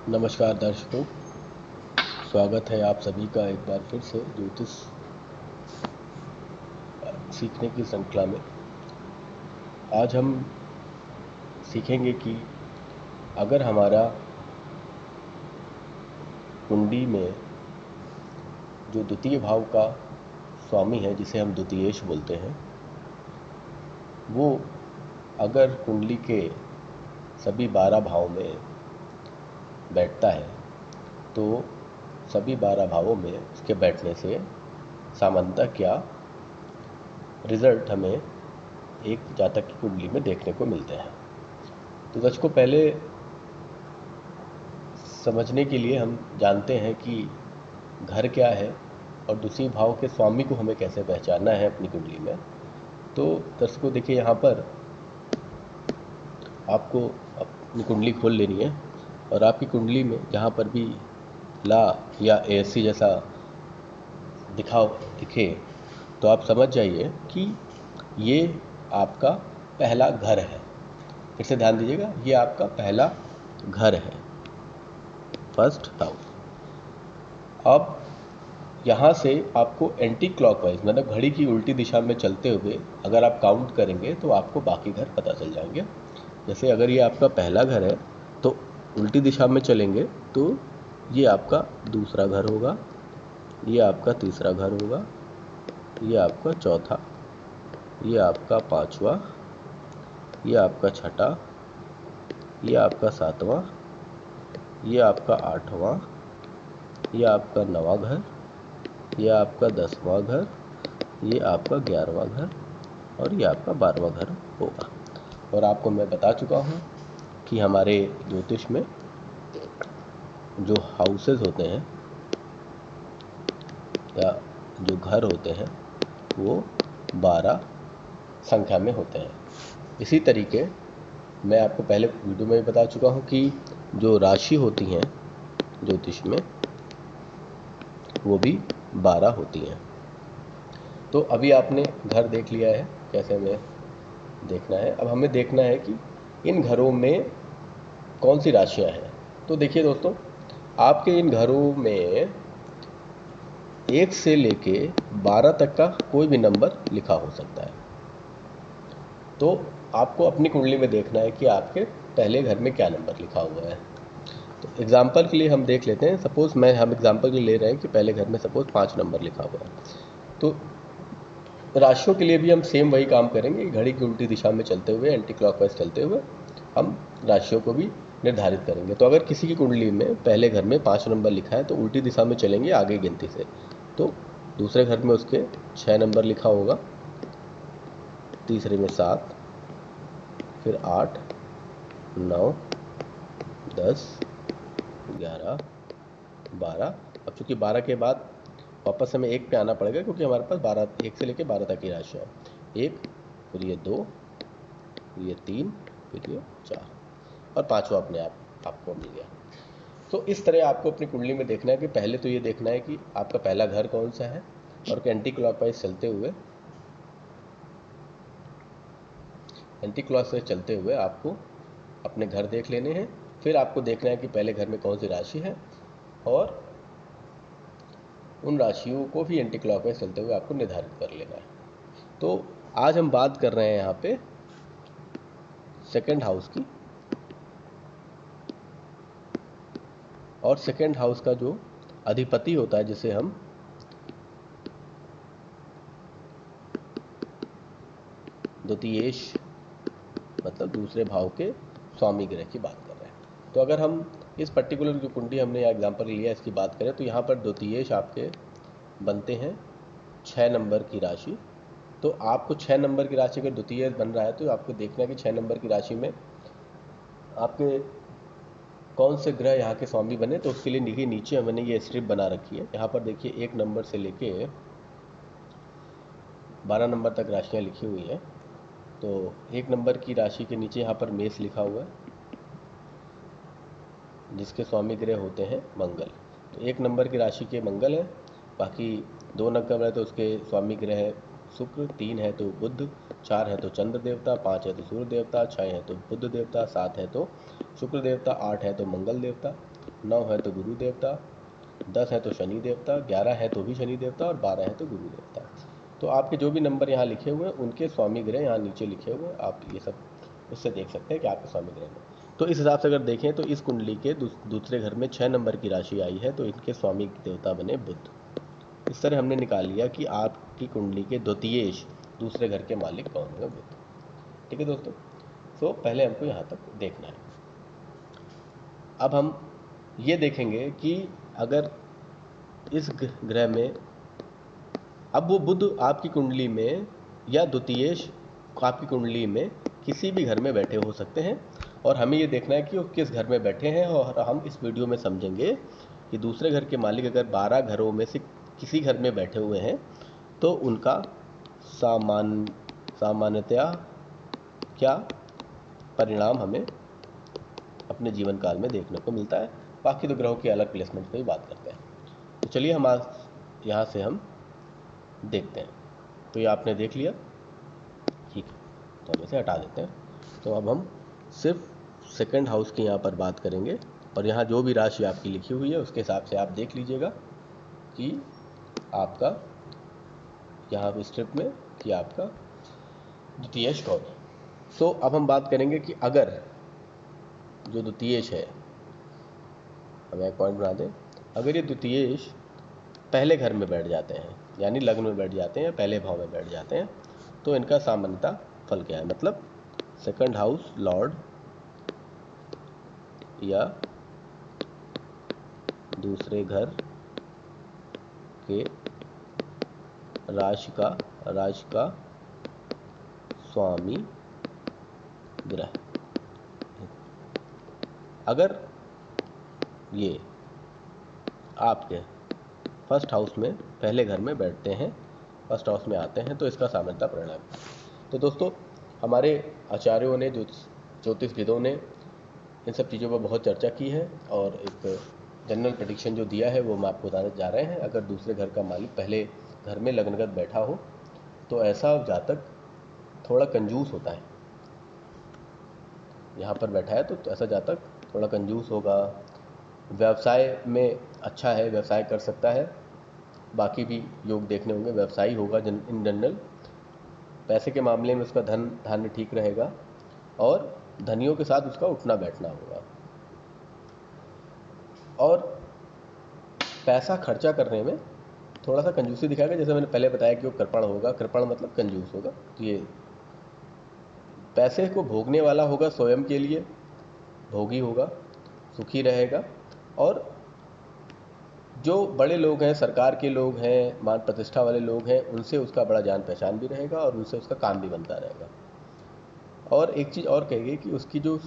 नमस्कार दर्शकों, स्वागत है आप सभी का एक बार फिर से ज्योतिष सीखने की श्रृंखला में। आज हम सीखेंगे कि अगर हमारा कुंडली में जो द्वितीय भाव का स्वामी है, जिसे हम द्वितीयेश बोलते हैं, वो अगर कुंडली के सभी 12 भाव में बैठता है तो सभी 12 भावों में उसके बैठने से सामान्यतः क्या रिजल्ट हमें एक जातक की कुंडली में देखने को मिलते हैं। तो दर्शकों, पहले समझने के लिए हम जानते हैं कि घर क्या है और दूसरी भाव के स्वामी को हमें कैसे पहचानना है अपनी कुंडली में। तो दर्शकों देखिए, यहाँ पर आपको अपनी कुंडली खोल लेनी है और आपकी कुंडली में जहाँ पर भी ला या एसी जैसा दिखे तो आप समझ जाइए कि ये आपका पहला घर है। फिर से ध्यान दीजिएगा, ये आपका पहला घर है, फर्स्ट हाउस। अब यहाँ से आपको एंटी क्लॉकवाइज मतलब घड़ी की उल्टी दिशा में चलते हुए अगर आप काउंट करेंगे तो आपको बाकी घर पता चल जाएंगे। जैसे अगर ये आपका पहला घर है तो उल्टी दिशा में चलेंगे तो ये आपका दूसरा घर होगा, ये आपका तीसरा घर होगा, ये आपका चौथा, ये आपका पांचवा, ये आपका छठा, ये आपका सातवां, ये आपका आठवां, ये आपका नवा घर, ये आपका 10वां घर, ये आपका 11वां घर और ये आपका 12वां घर होगा। और आपको मैं बता चुका हूँ कि हमारे ज्योतिष में जो हाउसेस होते हैं या जो घर होते हैं वो 12 संख्या में होते हैं। इसी तरीके मैं आपको पहले वीडियो में भी बता चुका हूँ कि जो राशि होती हैं ज्योतिष में वो भी 12 होती हैं। तो अभी आपने घर देख लिया है, कैसे हमें देखना है। अब हमें देखना है कि इन घरों में कौन सी राशियां हैं। तो देखिए दोस्तों, आपके इन घरों में 1 से लेके 12 तक का कोई भी नंबर लिखा हो सकता है। तो आपको अपनी कुंडली में देखना है कि आपके पहले घर में क्या नंबर लिखा हुआ है। तो एग्जाम्पल के लिए हम देख लेते हैं। सपोज हम एग्जाम्पल के लिए ले रहे हैं कि पहले घर में सपोज 5 नंबर लिखा हुआ है। तो राशियों के लिए भी हम सेम वही काम करेंगे। घड़ी की उल्टी दिशा में चलते हुए, एंटी क्लॉकवाइज चलते हुए हम राशियों को भी निर्धारित करेंगे। तो अगर किसी की कुंडली में पहले घर में 5 नंबर लिखा है तो उल्टी दिशा में चलेंगे आगे गिनती से। तो दूसरे घर में उसके 6 नंबर लिखा होगा, तीसरे में 7, फिर 8, 9, 10, 11, 12। अब चूंकि 12 के बाद वापस हमें 1 पे आना पड़ेगा क्योंकि हमारे पास 12 1 से लेकर 12 तक की राशियाँ हैं। 1, फिर ये 2, ये 3, फिर ये 4 और 5वां अपने आप आपको मिल गया। तो इस तरह आपको अपनी कुंडली में देखना है कि पहले तो ये देखना है कि आपका पहला घर कौन सा है और एंटी क्लॉकवाइज चलते हुए आपको अपने घर देख लेने हैं। फिर आपको देखना है कि पहले घर में कौन सी राशि है और उन राशियों को भी एंटी क्लॉकवाइज चलते हुए आपको निर्धारित कर लेना है। तो आज हम बात कर रहे हैं यहाँ पे सेकंड हाउस की। और सेकंड हाउस का जो अधिपति होता है, जिसे हम द्वितीयेश मतलब दूसरे भाव के स्वामी ग्रह की बात कर रहे हैं। तो अगर हम इस पर्टिकुलर जो कुंडली हमने यहाँ एग्जाम्पल लिया इसकी बात करें तो यहाँ पर द्वितीयेश आपके बनते हैं 6 नंबर की राशि। तो आपको 6 नंबर की राशि अगर द्वितीय बन रहा है तो आपको देखना है कि 6 नंबर की राशि में आपके कौन से ग्रह यहाँ के स्वामी बने। तो उसके लिए देखिए, नीचे मैंने ये स्ट्रिप बना रखी है। यहाँ पर देखिए 1 नंबर से लेके 12 नंबर तक राशियाँ लिखी हुई हैं। तो 1 नंबर की राशि के नीचे यहाँ पर मेष लिखा हुआ है, जिसके स्वामी ग्रह होते हैं मंगल। तो 1 नंबर की राशि के मंगल है। बाकी 2 नंबर है तो उसके स्वामी ग्रह है शुक्र, 3 है तो बुध, 4 है तो चंद्र देवता, 5 है तो सूर्य देवता, 6 है तो बुध देवता, 7 है तो शुक्र देवता, 8 है तो मंगल देवता 9 है तो गुरु देवता, 10 है तो शनि देवता, 11 है तो भी शनि देवता और 12 है तो गुरु देवता। तो आपके जो भी नंबर यहाँ लिखे हुए हैं उनके स्वामी ग्रह यहाँ नीचे लिखे हुए हैं, आप ये सब उससे देख सकते हैं कि आपके स्वामी ग्रह में। तो इस हिसाब से अगर देखें तो इस कुंडली के दूसरे घर में 6 नंबर की राशि आई है, तो इनके स्वामी देवता बने बुध। इस तरह हमने निकाल लिया कि आपकी कुंडली के द्वितीयेश दूसरे घर के मालिक कौन होंगे, बुध। ठीक है दोस्तों, तो पहले हमको यहाँ तक देखना है। अब हम ये देखेंगे कि अगर इस ग्रह में, अब वो बुध आपकी कुंडली में या द्वितीयेश आपकी कुंडली में किसी भी घर में बैठे हो सकते हैं, और हमें ये देखना है कि वो किस घर में बैठे हैं। और हम इस वीडियो में समझेंगे कि दूसरे घर के मालिक अगर 12 घरों में से किसी घर में बैठे हुए हैं तो उनका सामान्यतया क्या परिणाम हमें अपने जीवन काल में देखने को मिलता है। बाकी तो ग्रहों की अलग प्लेसमेंट पे ही बात करते हैं। तो चलिए हम आज यहाँ से हम देखते हैं। तो ये आपने देख लिया, ठीक है, तो हम इसे हटा देते हैं। तो अब हम सिर्फ सेकंड हाउस की यहाँ पर बात करेंगे, और यहाँ जो भी राशि आपकी लिखी हुई है उसके हिसाब से आप देख लीजिएगा कि आपका यहाँ स्ट्रिप में कि आपका द्वितीयेश कौन है। सो अब हम बात करेंगे कि अगर जो द्वितीयेश है, हम एक पॉइंट बना दें, अगर ये द्वितीयेश पहले घर में बैठ जाते हैं, यानी लग्न में बैठ जाते हैं या पहले भाव में बैठ जाते हैं, तो इनका सामान्यता फल क्या है। मतलब सेकंड हाउस लॉर्ड या दूसरे घर के राशि का स्वामी ग्रह, अगर ये आपके फर्स्ट हाउस में पहले घर में बैठते हैं, फर्स्ट हाउस में आते हैं, तो इसका सामान्यता परिणाम। तो दोस्तों, हमारे आचार्यों ने, ज्योतिषविदों ने इन सब चीज़ों पर बहुत चर्चा की है, और एक जनरल प्रेडिक्शन जो दिया है वो हम आपको बताने जा रहे हैं। अगर दूसरे घर का मालिक पहले घर में लग्नगत बैठा हो तो ऐसा जातक थोड़ा कंजूस होता है। यहाँ पर बैठा है तो ऐसा जातक थोड़ा कंजूस होगा, व्यवसाय में अच्छा है, व्यवसाय कर सकता है, बाकी भी योग देखने होंगे, व्यवसायी होगा इन जनरल, पैसे के मामले में उसका धन धान्य ठीक रहेगा, और धनियों के साथ उसका उठना बैठना होगा, और पैसा खर्चा करने में थोड़ा सा कंजूसी दिखाएगा। जैसे मैंने पहले बताया कि वो कृपण होगा, कृपण मतलब कंजूस होगा। तो ये पैसे को भोगने वाला होगा, स्वयं के लिए भोगी होगा, सुखी रहेगा, और जो बड़े लोग हैं, सरकार के लोग हैं, मान प्रतिष्ठा वाले लोग हैं, उनसे उसका बड़ा जान पहचान भी रहेगा और उनसे उसका काम भी बनता रहेगा। और एक चीज़ और कहेगी कि उसकी जो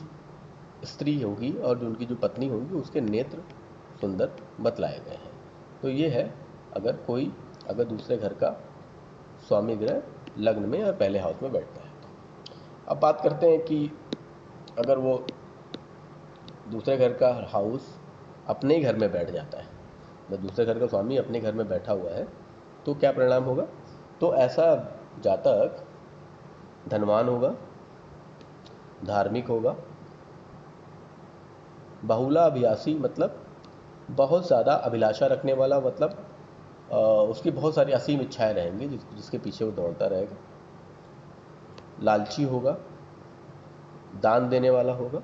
स्त्री होगी और जो उनकी जो पत्नी होगी उसके नेत्र सुंदर बतलाए गए हैं। तो ये है अगर दूसरे घर का स्वामी ग्रह लग्न में या पहले हाउस में बैठता है। अब बात करते हैं कि अगर वो दूसरे घर का हाउस अपने ही घर में बैठ जाता है, मतलब दूसरे घर का स्वामी अपने घर में बैठा हुआ है, तो क्या परिणाम होगा। तो ऐसा जातक धनवान होगा, धार्मिक होगा, बहुलाभिलाषी मतलब बहुत ज़्यादा अभिलाषा रखने वाला, मतलब उसकी बहुत सारी असीम इच्छाएं रहेंगी जिसके पीछे वो दौड़ता रहेगा, लालची होगा, दान देने वाला होगा,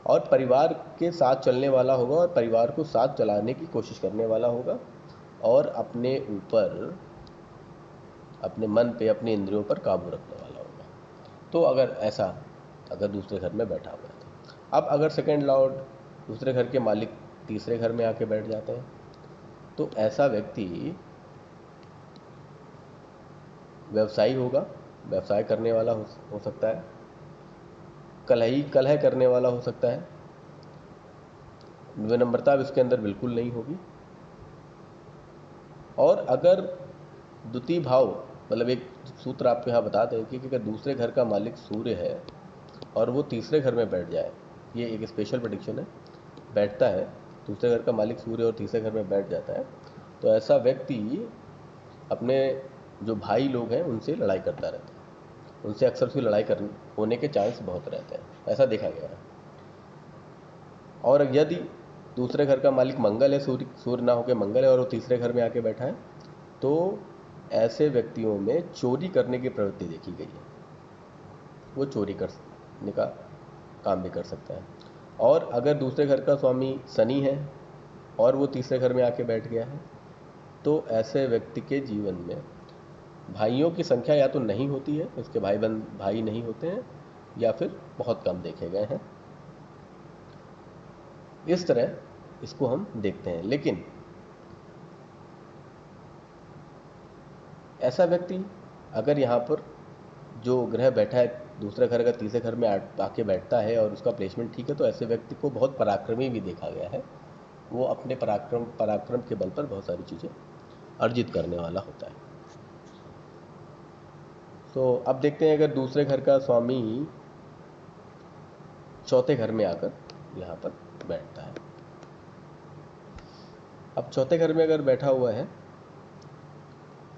और परिवार के साथ चलने वाला होगा, और परिवार को साथ चलाने की कोशिश करने वाला होगा, और अपने ऊपर, अपने मन पे, अपने इंद्रियों पर काबू रखने वाला होगा। तो अगर दूसरे घर में बैठा हुआ है तो अब अगर सेकंड लॉर्ड दूसरे घर के मालिक तीसरे घर में आके बैठ जाते हैं, तो ऐसा व्यक्ति व्यवसायी होगा, व्यवसाय करने वाला हो सकता है, कलह करने वाला हो सकता है, विनम्रता भी उसके अंदर बिल्कुल नहीं होगी। और अगर द्वितीय भाव, मतलब एक सूत्र आपको यहाँ बता दें कि अगर दूसरे घर का मालिक सूर्य है और वो तीसरे घर में बैठ जाए, ये एक स्पेशल प्रेडिक्शन है, बैठता है, दूसरे घर का मालिक सूर्य और तीसरे घर में बैठ जाता है, तो ऐसा व्यक्ति अपने जो भाई लोग हैं उनसे लड़ाई करता रहता है, उनसे अक्सर उसकी लड़ाई होने के चांस बहुत रहते हैं, ऐसा देखा गया है। और यदि दूसरे घर का मालिक मंगल है, सूर्य ना होकर मंगल है, और वो तीसरे घर में आके बैठा है, तो ऐसे व्यक्तियों में चोरी करने की प्रवृत्ति देखी गई है। वो चोरी करने का काम भी कर सकता है। और अगर दूसरे घर का स्वामी शनि है और वो तीसरे घर में आके बैठ गया है, तो ऐसे व्यक्ति के जीवन में भाइयों की संख्या या तो नहीं होती है, उसके भाई नहीं होते हैं, या फिर बहुत कम देखे गए हैं। इस तरह इसको हम देखते हैं। लेकिन ऐसा व्यक्ति अगर यहाँ पर जो ग्रह बैठा है दूसरे घर का तीसरे घर में आके बैठता है और उसका प्लेसमेंट ठीक है, तो ऐसे व्यक्ति को बहुत पराक्रमी भी देखा गया है। वो अपने पराक्रम के बल पर बहुत सारी चीज़ें अर्जित करने वाला होता है। तो अब देखते हैं, अगर दूसरे घर का स्वामी चौथे घर में आकर यहाँ पर बैठता है। अब चौथे घर में अगर बैठा हुआ है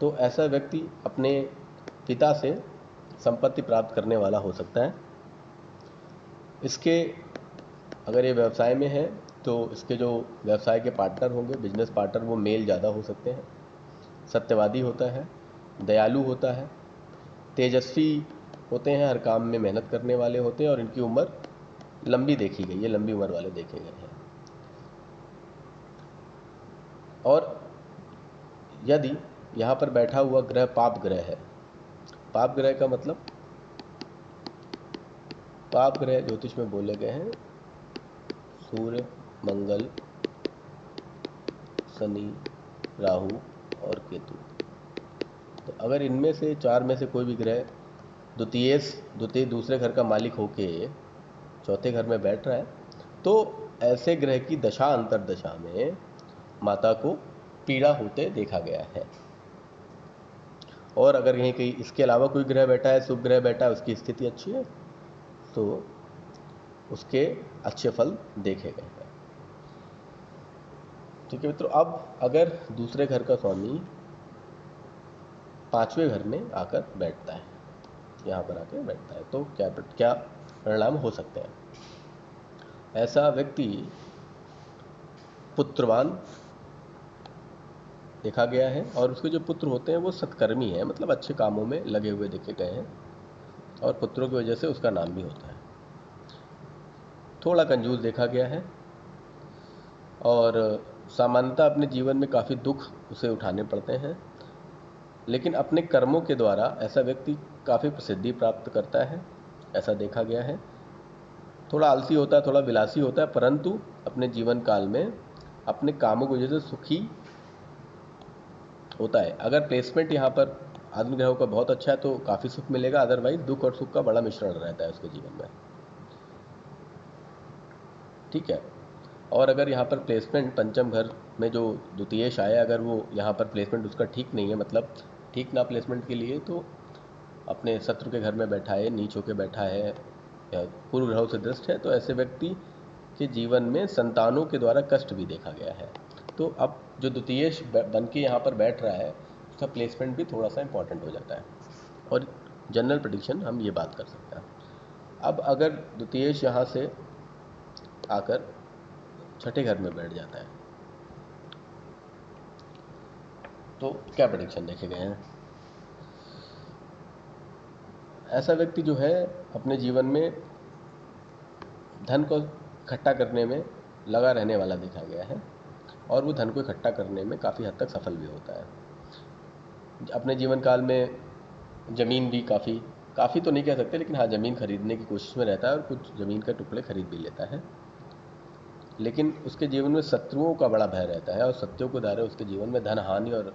तो ऐसा व्यक्ति अपने पिता से संपत्ति प्राप्त करने वाला हो सकता है। इसके अगर ये व्यवसाय में है तो इसके जो व्यवसाय के पार्टनर होंगे, बिजनेस पार्टनर, वो मेल ज़्यादा हो सकते हैं। सत्यवादी होता है, दयालु होता है, तेजस्वी होते हैं, हर काम में मेहनत करने वाले होते हैं, और इनकी उम्र लंबी देखी गई है, लंबी उम्र वाले देखे गए हैं। और यदि यहाँ पर बैठा हुआ ग्रह पाप ग्रह है, पाप ग्रह का मतलब, पाप ग्रह ज्योतिष में बोले गए हैं सूर्य, मंगल, शनि, राहु और केतु। तो अगर इनमें से चार में से कोई भी ग्रह द्वितीय दूसरे घर का मालिक होके चौथे घर में बैठ रहा है, तो ऐसे ग्रह की दशा अंतरदशा में माता को पीड़ा होते देखा गया है। और अगर यहीं कहीं इसके अलावा कोई ग्रह बैठा है, शुभ ग्रह बैठा है, उसकी स्थिति अच्छी है, तो उसके अच्छे फल देखे गए हैं। ठीक है मित्रों, अब अगर दूसरे घर का स्वामी पांचवें घर में आकर बैठता है, यहाँ पर आकर बैठता है, तो क्या परिणाम हो सकते हैं। ऐसा व्यक्ति पुत्रवान देखा गया है, और उसके जो पुत्र होते हैं वो सत्कर्मी हैं, मतलब अच्छे कामों में लगे हुए देखे गए हैं, और पुत्रों की वजह से उसका नाम भी होता है। थोड़ा कंजूस देखा गया है, और सामान्यतः अपने जीवन में काफ़ी दुख उसे उठाने पड़ते हैं, लेकिन अपने कर्मों के द्वारा ऐसा व्यक्ति काफ़ी प्रसिद्धि प्राप्त करता है, ऐसा देखा गया है। थोड़ा आलसी होता है, थोड़ा विलासी होता है, परंतु अपने जीवन काल में अपने कामों की वजह से सुखी होता है। अगर प्लेसमेंट यहाँ पर आदमी ग्रहों का बहुत अच्छा है तो काफ़ी सुख मिलेगा, अदरवाइज दुख और सुख का बड़ा मिश्रण रहता है उसके जीवन में। ठीक है। और अगर यहाँ पर प्लेसमेंट पंचम घर में जो द्वितीयेश आया, अगर वो यहाँ पर प्लेसमेंट उसका ठीक नहीं है, मतलब ठीक ना प्लेसमेंट के लिए, तो अपने शत्रु के घर में बैठा है, नीच होकर बैठा है, या पूर्व ग्रहों से दृष्ट है, तो ऐसे व्यक्ति के जीवन में संतानों के द्वारा कष्ट भी देखा गया है। तो अब जो द्वितीयेश बन के यहाँ पर बैठ रहा है, उसका प्लेसमेंट भी थोड़ा सा इंपॉर्टेंट हो जाता है, और जनरल प्रेडिक्शन हम ये बात कर सकते हैं। अब अगर द्वितीयेश यहाँ से आकर छठे घर में बैठ जाता है, तो क्या प्रेडिक्शन देखे गए हैं। ऐसा व्यक्ति जो है अपने जीवन में धन को इकट्ठा करने में लगा रहने वाला देखा गया है, और वो धन को इकट्ठा करने में काफ़ी हद तक सफल भी होता है। अपने जीवन काल में ज़मीन भी काफ़ी तो नहीं कह सकते, लेकिन हाँ, ज़मीन खरीदने की कोशिश में रहता है, और कुछ ज़मीन के टुकड़े खरीद भी लेता है। लेकिन उसके जीवन में शत्रुओं का बड़ा भय रहता है, और शत्रुओं के द्वारा उसके जीवन में धन हानि और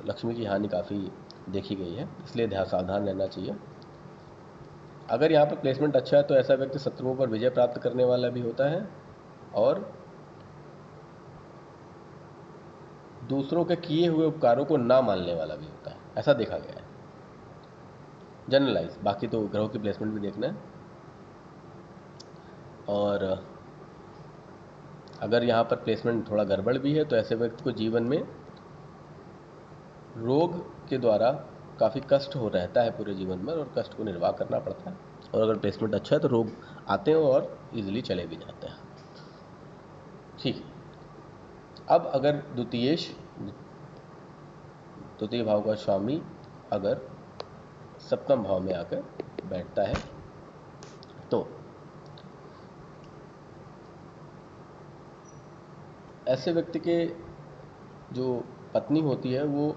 लक्ष्मी की हानि काफ़ी देखी गई है, इसलिए सावधान रहना चाहिए। अगर यहाँ पर प्लेसमेंट अच्छा है तो ऐसा व्यक्ति शत्रुओं पर विजय प्राप्त करने वाला भी होता है, और दूसरों के किए हुए उपकारों को ना मानने वाला भी होता है, ऐसा देखा गया है। जनरलाइज, बाकी तो ग्रहों की प्लेसमेंट भी देखना है। और अगर यहाँ पर प्लेसमेंट थोड़ा गड़बड़ भी है तो ऐसे व्यक्ति को जीवन में रोग के द्वारा काफ़ी कष्ट हो रहता है पूरे जीवन में, और कष्ट को निर्वाह करना पड़ता है। और अगर प्लेसमेंट अच्छा है तो रोग आते हैं और इजीली चले भी जाते हैं। ठीक। अब अगर द्वितीय भाव का स्वामी अगर सप्तम भाव में आकर बैठता है तो ऐसे व्यक्ति के जो पत्नी होती है वो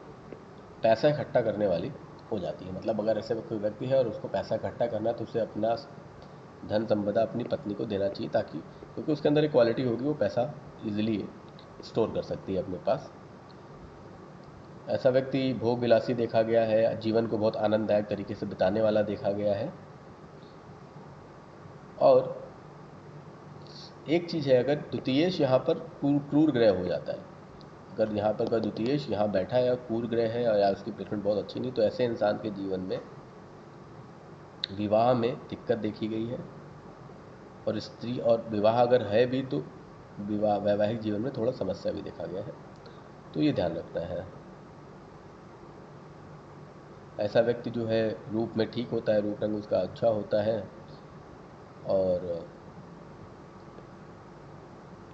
पैसा इकट्ठा करने वाली हो जाती है। मतलब अगर ऐसे कोई व्यक्ति है और उसको पैसा इकट्ठा करना है तो उसे अपना धन संपदा अपनी पत्नी को देना चाहिए, ताकि क्योंकि उसके अंदर एक क्वालिटी होगी, वो पैसा इजीली स्टोर कर सकती है अपने पास। ऐसा व्यक्ति भोग विलासी देखा गया है, जीवन को बहुत आनंददायक तरीके से बिताने वाला देखा गया है। और एक चीज़ है, अगर द्वितीयेश यहाँ पर क्रूर ग्रह हो जाता है, अगर यहाँ पर कोई द्वितीयेश यहाँ बैठा है और क्रूर ग्रह है या उसकी प्लेसमेंट बहुत अच्छी नहीं, तो ऐसे इंसान के जीवन में विवाह में दिक्कत देखी गई है। और स्त्री और विवाह अगर है भी तो वैवाहिक जीवन में थोड़ा समस्या भी देखा गया है, तो ये ध्यान रखना है। ऐसा व्यक्ति जो है रूप में ठीक होता है, रूप रंग उसका अच्छा होता है, और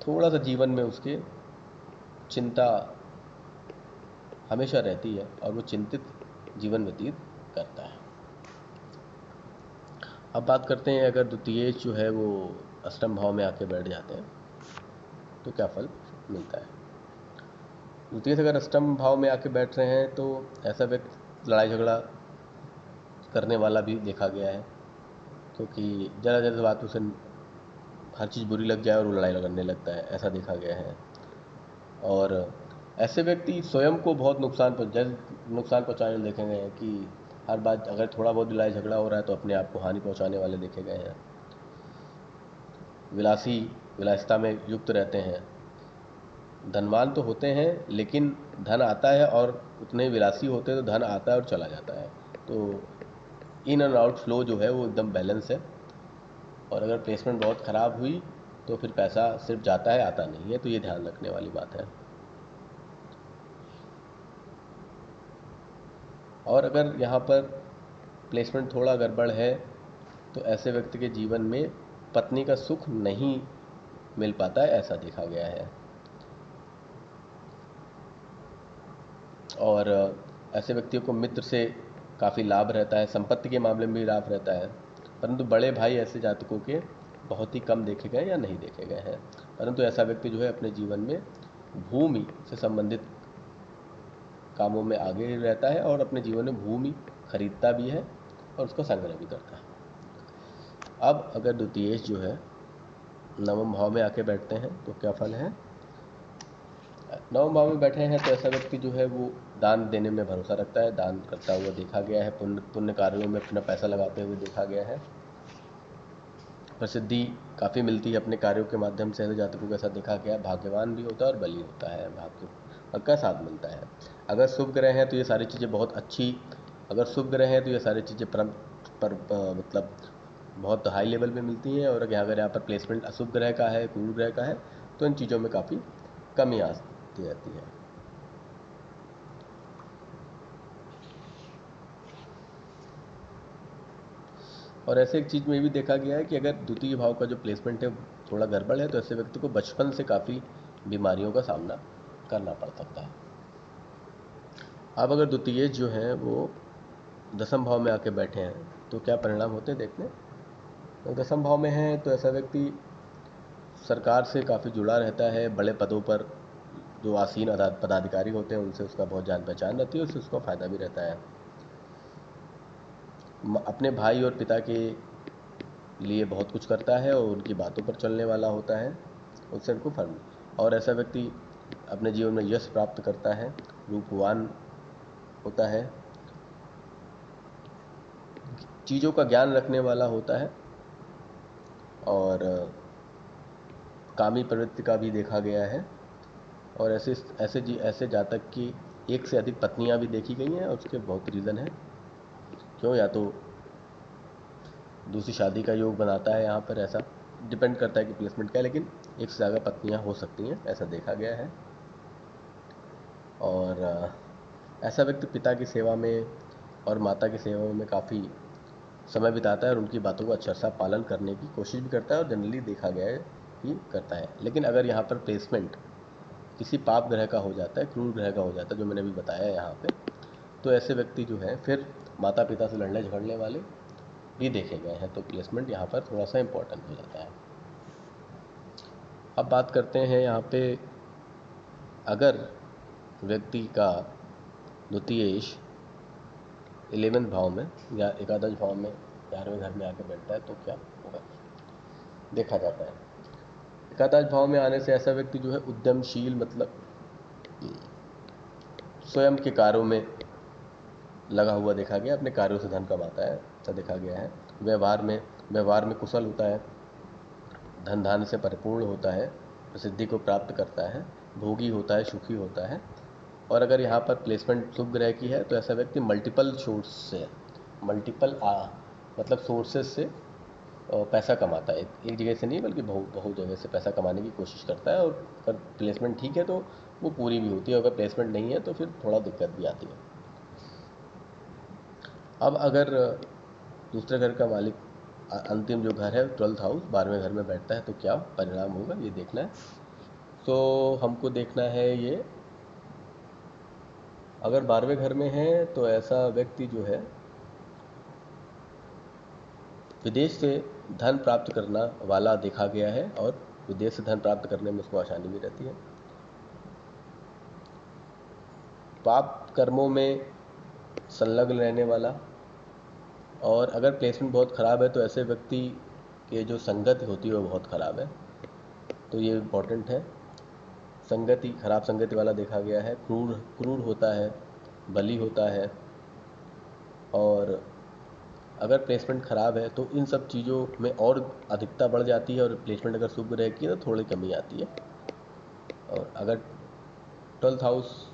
थोड़ा सा जीवन में उसके चिंता हमेशा रहती है और वो चिंतित जीवन व्यतीत करता है। अब बात करते हैं, अगर द्वितीयेश जो है वो अष्टम भाव में आके बैठ जाते हैं तो क्या फल मिलता है। द्वितीय से अगर अष्टम भाव में आके बैठ रहे हैं तो ऐसा व्यक्ति लड़ाई झगड़ा करने वाला भी देखा गया है, क्योंकि ज़रा ज़रा बात उसे हर चीज़ बुरी लग जाए और वो लड़ाई करने लगता है, ऐसा देखा गया है। और ऐसे व्यक्ति स्वयं को बहुत नुकसान पहुंचाने देखे गए हैं, कि हर बात अगर थोड़ा बहुत लड़ाई झगड़ा हो रहा है तो अपने आप को हानि पहुंचाने वाले देखे गए हैं। विलासिता में युक्त रहते हैं, धनवान तो होते हैं लेकिन धन आता है, और उतने विलासी होते हैं तो धन आता है और चला जाता है, तो इन एंड आउट फ्लो जो है वो एकदम बैलेंस है। और अगर प्लेसमेंट बहुत ख़राब हुई तो फिर पैसा सिर्फ जाता है, आता नहीं है, तो ये ध्यान रखने वाली बात है। और अगर यहाँ पर प्लेसमेंट थोड़ा गड़बड़ है तो ऐसे व्यक्ति के जीवन में पत्नी का सुख नहीं मिल पाता है, ऐसा देखा गया है। और ऐसे व्यक्तियों को मित्र से काफ़ी लाभ रहता है, संपत्ति के मामले में भी लाभ रहता है, परंतु बड़े भाई ऐसे जातकों के बहुत ही कम देखे गए या नहीं देखे गए हैं। परंतु ऐसा व्यक्ति जो है अपने जीवन में भूमि से संबंधित कामों में आगे रहता है और अपने जीवन में भूमि खरीदता भी है और उसका संग्रह भी करता है। अब अगर द्वितीयेश जो है नवम भाव में आके बैठते हैं तो क्या फल है। नवम भाव में बैठे हैं तो ऐसा व्यक्ति जो है वो दान देने में भरोसा रखता है, दान करता हुआ देखा गया है, पुण्य कार्यों में अपना पैसा लगाते हुए देखा गया है। प्रसिद्धि काफ़ी मिलती है अपने कार्यों के माध्यम से, ऐसे जातकों के साथ देखा गया। भाग्यवान भी होता है और बली होता है, भाग्य और का साथ मिलता है। अगर शुभ ग्रह हैं तो ये सारी चीज़ें बहुत अच्छी, अगर शुभ ग्रह हैं तो ये सारी चीज़ें मतलब बहुत हाई लेवल पे मिलती हैं। और अगर यहाँ पर प्लेसमेंट अशुभ ग्रह का है, क्रूर ग्रह का है, तो इन चीज़ों में काफ़ी कमी आती रहती है। और ऐसे एक चीज़ में भी देखा गया है कि अगर द्वितीय भाव का जो प्लेसमेंट है थोड़ा गड़बड़ है तो ऐसे व्यक्ति को बचपन से काफ़ी बीमारियों का सामना करना पड़ सकता है। अब अगर द्वितीय जो है वो दसम भाव में आके बैठे हैं तो क्या परिणाम होते हैं देखते हैं। तो दसम भाव में है तो ऐसा व्यक्ति सरकार से काफ़ी जुड़ा रहता है, बड़े पदों पर जो आसीन पदाधिकारी होते हैं उनसे उसका बहुत जान पहचान रहती है, उससे उसको फ़ायदा भी रहता है। अपने भाई और पिता के लिए बहुत कुछ करता है और उनकी बातों पर चलने वाला होता है, उससे उनको फल। और ऐसा व्यक्ति अपने जीवन में यश प्राप्त करता है, रूपवान होता है, चीज़ों का ज्ञान रखने वाला होता है, और कामी प्रवृत्ति का भी देखा गया है। और ऐसे जातक की एक से अधिक पत्नियां भी देखी गई हैं, और उसके बहुत रीज़न है क्यों, या तो दूसरी शादी का योग बनाता है, यहाँ पर ऐसा डिपेंड करता है कि प्लेसमेंट क्या है, लेकिन एक से ज़्यादा पत्नियां हो सकती हैं, ऐसा देखा गया है। और ऐसा व्यक्ति पिता की सेवा में और माता की सेवा में काफ़ी समय बिताता है और उनकी बातों का अक्षरशः पालन करने की कोशिश भी करता है। और जनरली देखा गया है ही करता है। लेकिन अगर यहाँ पर प्लेसमेंट किसी पाप ग्रह का हो जाता है, क्रूर ग्रह का हो जाता है, जो मैंने अभी बताया यहाँ पे, तो ऐसे व्यक्ति जो हैं फिर माता पिता से लड़ने झगड़ने वाले भी देखे गए हैं। तो प्लेसमेंट यहाँ पर थोड़ा सा इम्पोर्टेंट हो जाता है। अब बात करते हैं यहाँ पे, अगर व्यक्ति का द्वितीयेश 11वें भाव में या एकादश भाव में 11वें घर में आके बैठता है तो क्या होगा, देखा जाता है। एकादश भाव में आने से ऐसा व्यक्ति जो है उद्यमशील, मतलब स्वयं के कार्यों में लगा हुआ देखा गया, अपने कार्यों से धन कमाता है, ऐसा देखा गया है। व्यवहार में कुशल होता है, धन धान्य से परिपूर्ण होता है, प्रसिद्धि को प्राप्त करता है, भोगी होता है, सुखी होता है। और अगर यहाँ पर प्लेसमेंट शुभ ग्रह की है तो ऐसा व्यक्ति मल्टीपल सोर्स से, मतलब सोर्सेस से पैसा कमाता है। एक जगह से नहीं बल्कि बहुत जगह से पैसा कमाने की कोशिश करता है। और अगर प्लेसमेंट ठीक है तो वो पूरी भी होती है, अगर प्लेसमेंट नहीं है तो फिर थोड़ा दिक्कत भी आती है। अब अगर दूसरे घर का मालिक अंतिम जो घर है 12th हाउस 12वें घर में बैठता है तो क्या परिणाम होगा, ये देखना है। तो हमको देखना है ये, अगर 12वें घर में है तो ऐसा व्यक्ति जो है विदेश से धन प्राप्त करना वाला देखा गया है, और विदेश से धन प्राप्त करने में उसको आसानी भी रहती है। पाप कर्मों में संलग्न रहने वाला, और अगर प्लेसमेंट बहुत ख़राब है तो ऐसे व्यक्ति के जो संगत होती है वो बहुत ख़राब है, तो ये इम्पोर्टेंट है। संगति, खराब संगति वाला देखा गया है, क्रूर होता है, बली होता है। और अगर प्लेसमेंट ख़राब है तो इन सब चीज़ों में और अधिकता बढ़ जाती है, और प्लेसमेंट अगर शुभ ग्रह की है तो थोड़ी कमी आती है। और अगर 12th हाउस,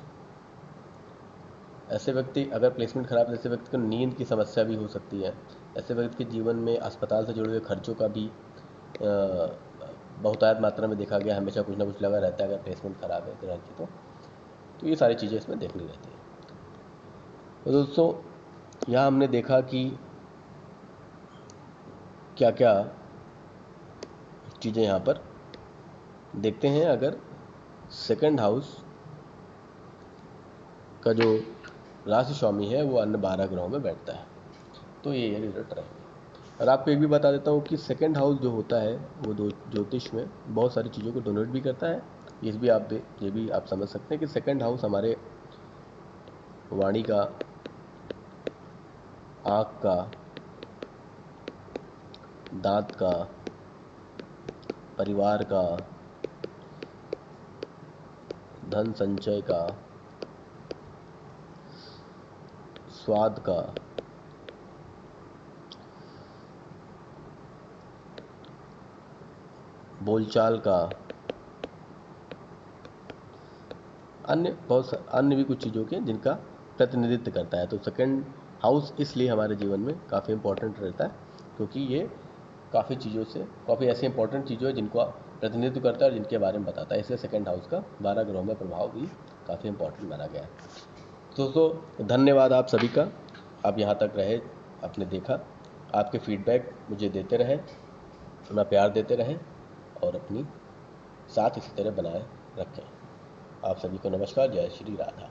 ऐसे व्यक्ति अगर प्लेसमेंट खराब है, ऐसे व्यक्ति को नींद की समस्या भी हो सकती है। ऐसे व्यक्ति के जीवन में अस्पताल से जुड़े हुए खर्चों का भी बहुतायत मात्रा में देखा गया, हमेशा कुछ ना कुछ लगा रहता है अगर प्लेसमेंट खराब है ग्रह की। तो ये सारी चीज़ें इसमें देखनी रहती है। तो दोस्तों, यहाँ हमने देखा कि क्या क्या चीज़ें यहाँ पर देखते हैं। अगर सेकंड हाउस का जो राशि स्वामी है वो अन्य 12 ग्रहों में बैठता है, तो ये रिजल्ट रहेंगे। और आपको एक भी बता देता हूँ कि सेकंड हाउस जो होता है वो ज्योतिष में बहुत सारी चीज़ों को डोनेट भी करता है। ये भी आप समझ सकते हैं कि सेकंड हाउस हमारे वाणी का, आँख का, दांत का, परिवार का, धन संचय का, स्वाद का, बोलचाल का, अन्य भी कुछ चीज़ों के जिनका प्रतिनिधित्व करता है। तो सेकंड हाउस इसलिए हमारे जीवन में काफ़ी इंपॉर्टेंट रहता है, क्योंकि ये काफ़ी ऐसी इंपॉर्टेंट चीज़ें हैं जिनको प्रतिनिधित्व करता है और जिनके बारे में बताता है। इसलिए सेकंड हाउस का 12 ग्रहों में प्रभाव भी काफ़ी इंपॉर्टेंट माना गया है। तो दोस्तों, धन्यवाद आप सभी का, आप यहाँ तक रहे, आपने देखा। आपके फीडबैक मुझे देते रहें, अपना प्यार देते रहें, और अपनी साथ इसी तरह बनाए रखें। आप सभी को नमस्कार, जय श्री राधा।